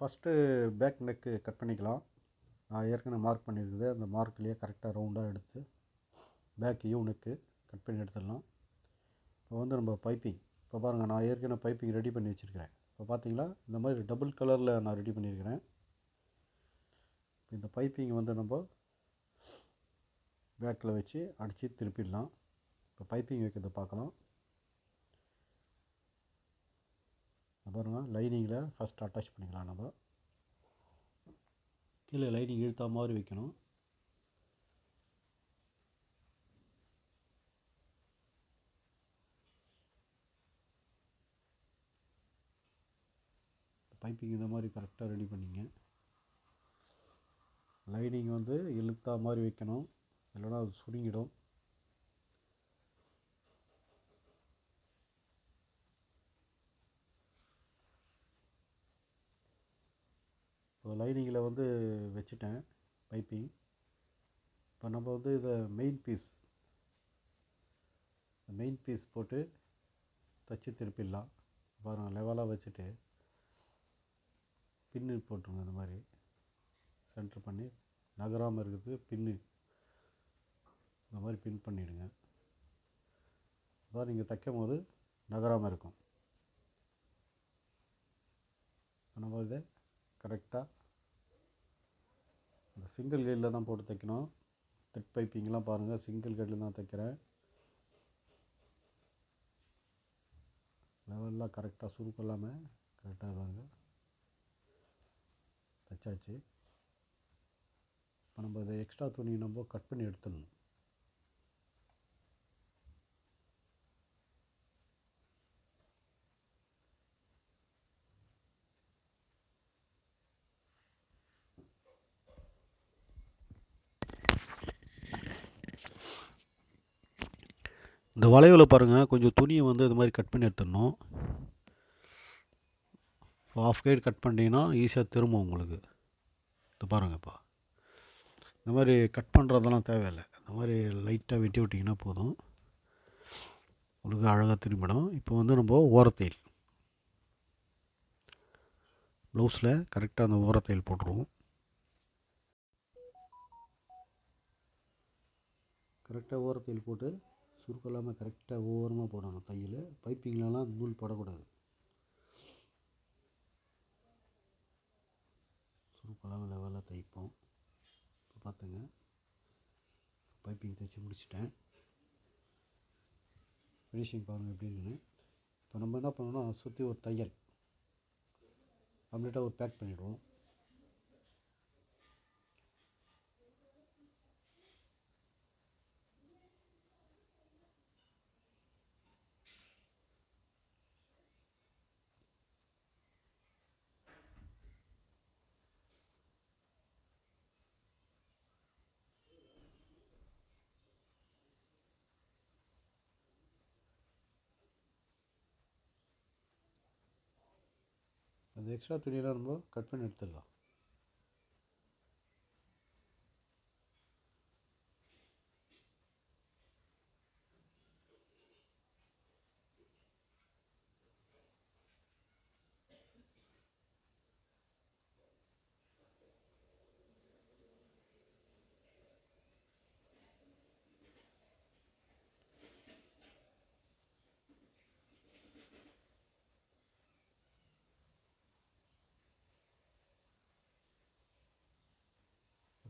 First back neck cut பண்ணிக்கலாம். நான் ஏற்கனவே மார்க் பண்ணியிருக்குது, அந்த மார்க்லேயே கரெக்டாக ரவுண்டாக எடுத்து பேக் யூ நெக்கு கட் பண்ணி எடுத்துடலாம். இப்போ வந்து நம்ம பைப்பிங், இப்போ பாருங்கள், நான் ஏற்கனவே பைப்பிங் ரெடி பண்ணி வச்சுருக்கிறேன். இப்போ பார்த்தீங்களா, இந்த மாதிரி டபுள் கலரில் நான் ரெடி பண்ணியிருக்கிறேன். இந்த பைப்பிங் வந்து நம்ம பேக்கில் வச்சு அடித்து திருப்பிடலாம். இப்போ பைப்பிங் வைக்கிறத பார்க்கலாம். பாருங்கள், லைனிங்கில் ஃபஸ்ட் அட்டாச் பண்ணிக்கலாம். நம்ம கீழே லைனிங் இழுத்தா மாதிரி வைக்கணும். பைப்பிங் இந்த மாதிரி கரெக்டாக ரெடி பண்ணிங்க. லைனிங் வந்து இழுத்தா மாதிரி வைக்கணும், இல்லைனா அது சுருங்கிடும். இப்போ லைனிங்கில் வந்து வச்சுட்டேன் பைப்பிங். இப்போ நம்ம வந்து இதை மெயின் பீஸ் போட்டு தச்சு திருப்பிடலாம். பாருங்கள், லெவலாக வச்சுட்டு பின்னு போட்டுருங்க. இந்த மாதிரி சென்டர் பண்ணி நகராமல் இருக்குது பின்னு, இந்த மாதிரி பின் பண்ணிவிடுங்க. அதான் நீங்கள் தைக்கும் போது நகராமல் இருக்கும். நம்ம இதை கரெக்டாக இந்த சிங்கிள் கைடில் தான் போட்டு தைக்கணும். த்ரெட் பைப்பிங்லாம் பாருங்கள், சிங்கிள் கைடில் தான் தைக்கிறேன். லெவல்லாம் கரெக்டாக சுருக்கு இல்லாமல் கரெக்டாக தாங்க தைச்சாச்சு. இப்போ நம்ம இதை எக்ஸ்ட்ரா துணி நம்ம கட் பண்ணி எடுத்துடணும். இந்த வளைவில் பாருங்கள், கொஞ்சம் துணியை வந்து இது மாதிரி கட் பண்ணி எடுத்துடணும். ஆஃப் கைடு கட் பண்ணிட்டீங்கன்னா ஈஸியாக திரும்பும் உங்களுக்கு. இது பாருங்கள், இப்போ இந்த மாதிரி கட் பண்ணுறதெல்லாம் தேவையில்லை. இந்த மாதிரி லைட்டாக வெட்டி விட்டிங்கன்னா போதும், உங்களுக்கு அழகாக திரும்பிடும். இப்போ வந்து நம்ம ஓரத்தையில் ப்ளவுஸில் கரெக்டாக அந்த ஓரத்தையில் போட்டுருவோம். கரெக்டாக ஓரத்தையில் போட்டு சுருக்கம் இல்லாமல் கரெக்டாக ஓரமாக போடணும் தையல். பைப்பிங்லலாம் நூல் படக்கூடாது, சுருக்கம் இல்லாமல் லெவலாக தைப்போம். இப்போ பார்த்துங்க, பைப்பிங் தைச்சி முடிச்சிட்டேன். ஃபினிஷிங் பாருங்கள் எப்படி இருக்குன்னு. இப்போ நம்ம என்ன பண்ணணும்னா, சுற்றி ஒரு தையல் கம்ப்ளீட்டாக ஒரு பேக் பண்ணிவிடுவோம். அந்த எக்ஸ்ட்ரா துணியெல்லாம் நம்ம கட் பண்ணி எடுத்துடலாம்.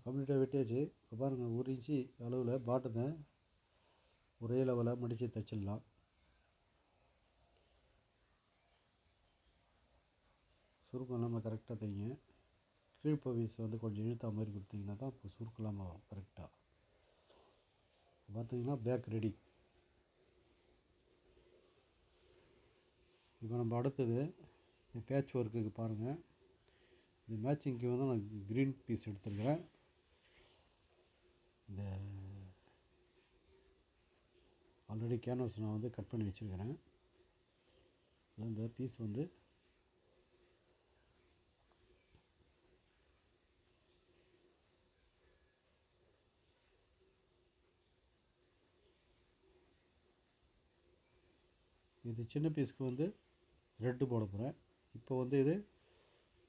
கம்ப்ளீட்டாக வெட்டியாச்சு. இப்போ பாருங்கள், 1 இன்ச்சு அளவில் பாட்டத்தை ஒரே லெவலாக மடித்து தைச்சிடலாம். சுருக்கம் இல்லாமல் கரெக்டாக தைங்க. கீழ்ப்பீஸ் வந்து கொஞ்சம் இழுத்தா மாதிரி கொடுத்தீங்கன்னா தான் இப்போ சுருக்கம் இல்லாமல் வரும் கரெக்டாக. பார்த்தீங்கன்னா பேக் ரெடி. இப்போ நம்ம அடுத்தது பேட்ச் ஒர்க்குக்கு பாருங்கள். இந்த மேட்சிங்க்கு வந்து நான் க்ரீன் பீஸ் எடுத்துருக்கிறேன். இந்த ஆல்ரெடி கேன்வாஸ் நான் வந்து கட் பண்ணி வச்சுருக்கிறேன். இந்த பீஸ் வந்து இது சின்ன பீஸ்க்கு வந்து ரெட்டு போட போகிறேன். இப்போ வந்து இது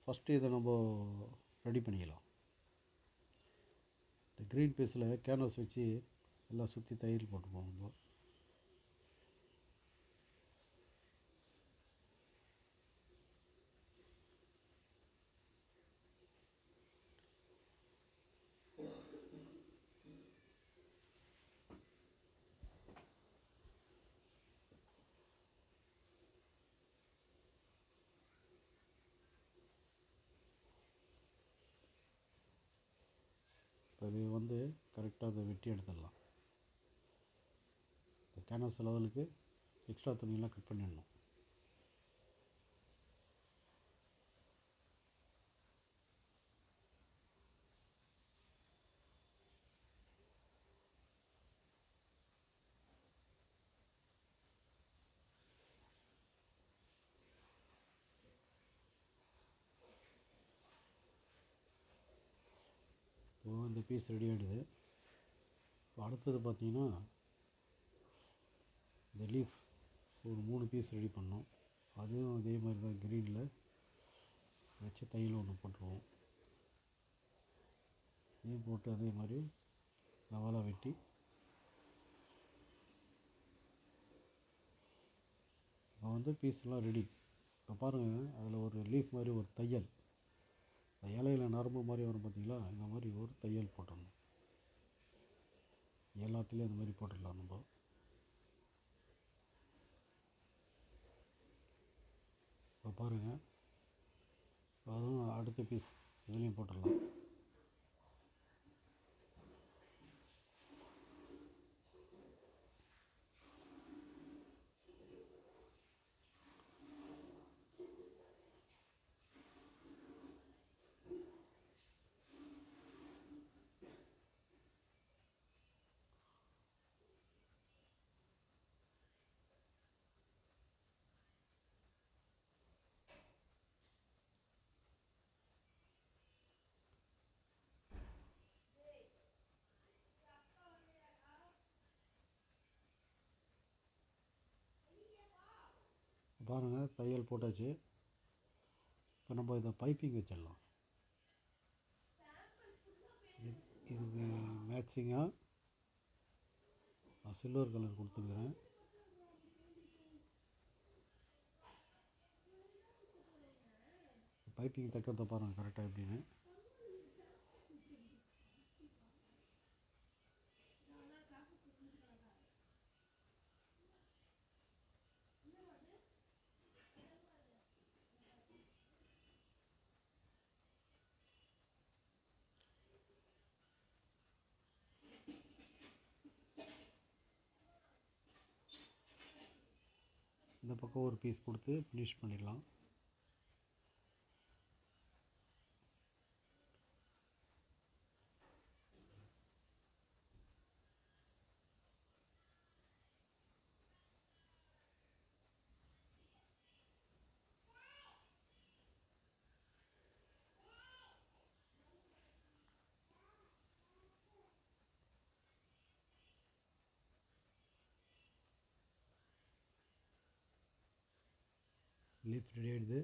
ஃபஸ்ட்டு இதை நம்ம ரெடி பண்ணிக்கலாம். இந்த க்ரீன் பீஸில் கேன்வாஸ் வச்சு எல்லாம் சுற்றி தையல் போட்டுப்போம் நம்ம. அது வந்து கரெக்டாக அதை வெட்டி எடுத்துடலாம். இந்த கேன்வாஸ் லெவலுக்கு எக்ஸ்ட்ரா துணியெல்லாம் கட் பண்ணிடணும். இப்போ இந்த பீஸ் ரெடி ஆகிடுது. இப்போ அடுத்தது பார்த்திங்கன்னா இந்த லீஃப் ஒரு 3 பீஸ் ரெடி பண்ணோம். அதுவும் அதே மாதிரி தான் க்ரீனில் வச்சு தையல் ஒன்று போட்டுருவோம். இதையும் போட்டு அதே மாதிரி லெவலாக வெட்டி இப்போ வந்து பீஸ்லாம் ரெடி. இப்போ பாருங்கள், அதில் ஒரு லீஃப் மாதிரி ஒரு தையல், இலையில நரம்பு மாதிரி வரும் பார்த்திங்களா, இந்த மாதிரி ஒரு தையல் போட்டுடணும். எல்லாத்துலேயும் அந்த மாதிரி போட்டுடலாம் நம்ம. இப்போ பாருங்கள், அதுவும் அடுத்த பீஸ் இதுலேயும் போட்டுடலாம். பாருங்கள், தையல் போட்டாச்சு. இப்போ நம்ம இதை பைப்பிங் வச்சிடலாம். இதுக்கு மேட்சிங்காக நான் சில்வர் கலர் கொடுத்துருக்குறேன். பைப்பிங் தைக்கிறத பாருங்கள் கரெக்டாக எப்படின்னு. இந்த பக்கம் ஒரு பீஸ் கொடுத்து ஃபினிஷ் பண்ணிடலாம். லீஃப் ரெடி ஆகிடுது.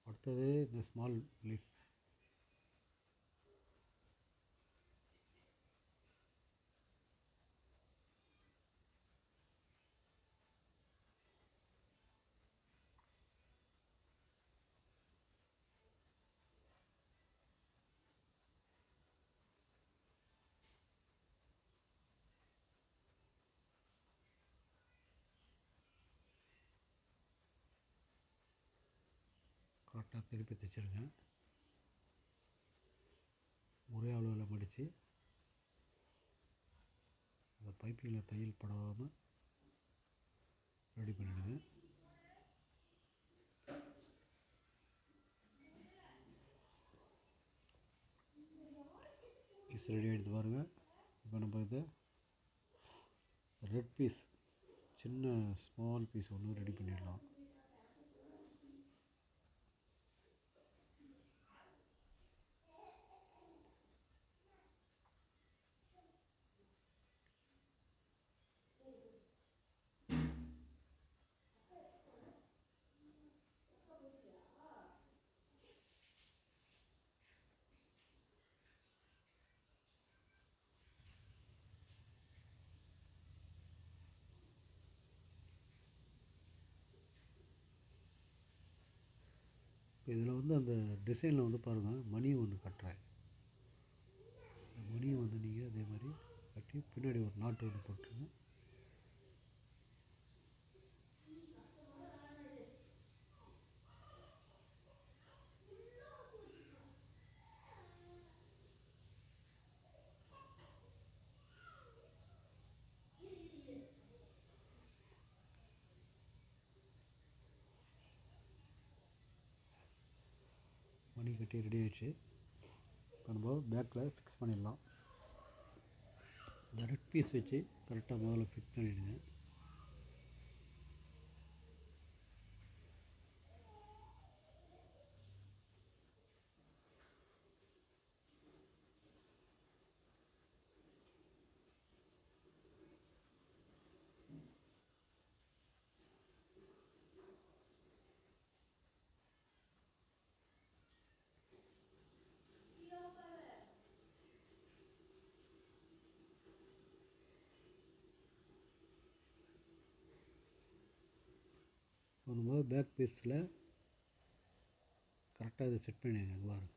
அடுத்தது இந்த ஸ்மால் லீஃப். கரெக்டாக திருப்பி தைச்சிருங்க. ஒரே அளவில் மடித்து அந்த பைப்பிங்கில் தையல் படாமல் ரெடி பண்ணிடுங்க. பீஸ் ரெடி ஆகிடுது பாருங்கள். இப்போ நம்ம இதை ரெட் பீஸ், சின்ன ஸ்மால் பீஸ் ஒன்று ரெடி பண்ணிடலாம். இப்போ இதில் வந்து அந்த டிசைனில் வந்து பாருங்கள் மணி ஒன்று கட்டுறேன். இந்த மணியை வந்து நீங்கள் அதே மாதிரி கட்டி பின்னாடி ஒரு நாட்டு ஒன்று போட்டுருங்க. மணி கட்டி ரெடி ஆகிடுச்சு. இப்போ நம்ம பேக்கில் ஃபிக்ஸ் பண்ணிடலாம். இந்த ரெட் பீஸ் வச்சு கரெக்டாக முதல்ல ஃபிட் பண்ணிவிடுங்க. இப்போ நம்ம பேக் பீஸில் கரெக்டாக இதை செட் பண்ணிடுங்க. பாருங்க,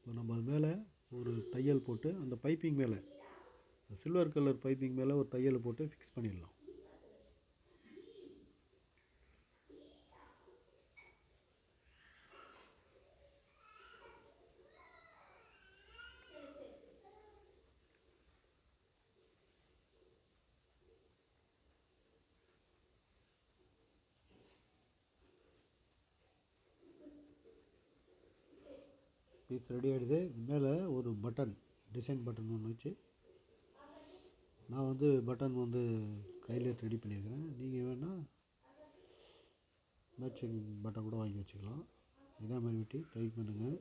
இப்போ நம்ம அது மேலே ஒரு தையல் போட்டு அந்த பைப்பிங் மேலே சில்வர் கலர் பைப்பிங் மேலே ஒரு தையல் போட்டு ஃபிக்ஸ் பண்ணிடலாம். பீஸ் ரெடி ஆகிடுது. மேலே ஒரு பட்டன், டிசைன் பட்டன் ஒன்று வச்சு நான் வந்து பட்டன் வந்து கையில் ரெடி பண்ணியிருக்கிறேன். நீங்கள் வேணால் மேட்சிங் பட்டன் கூட வாங்கி வச்சுக்கலாம். இதே மாதிரி வெட்டி ட்ரை பண்ணுங்கள்.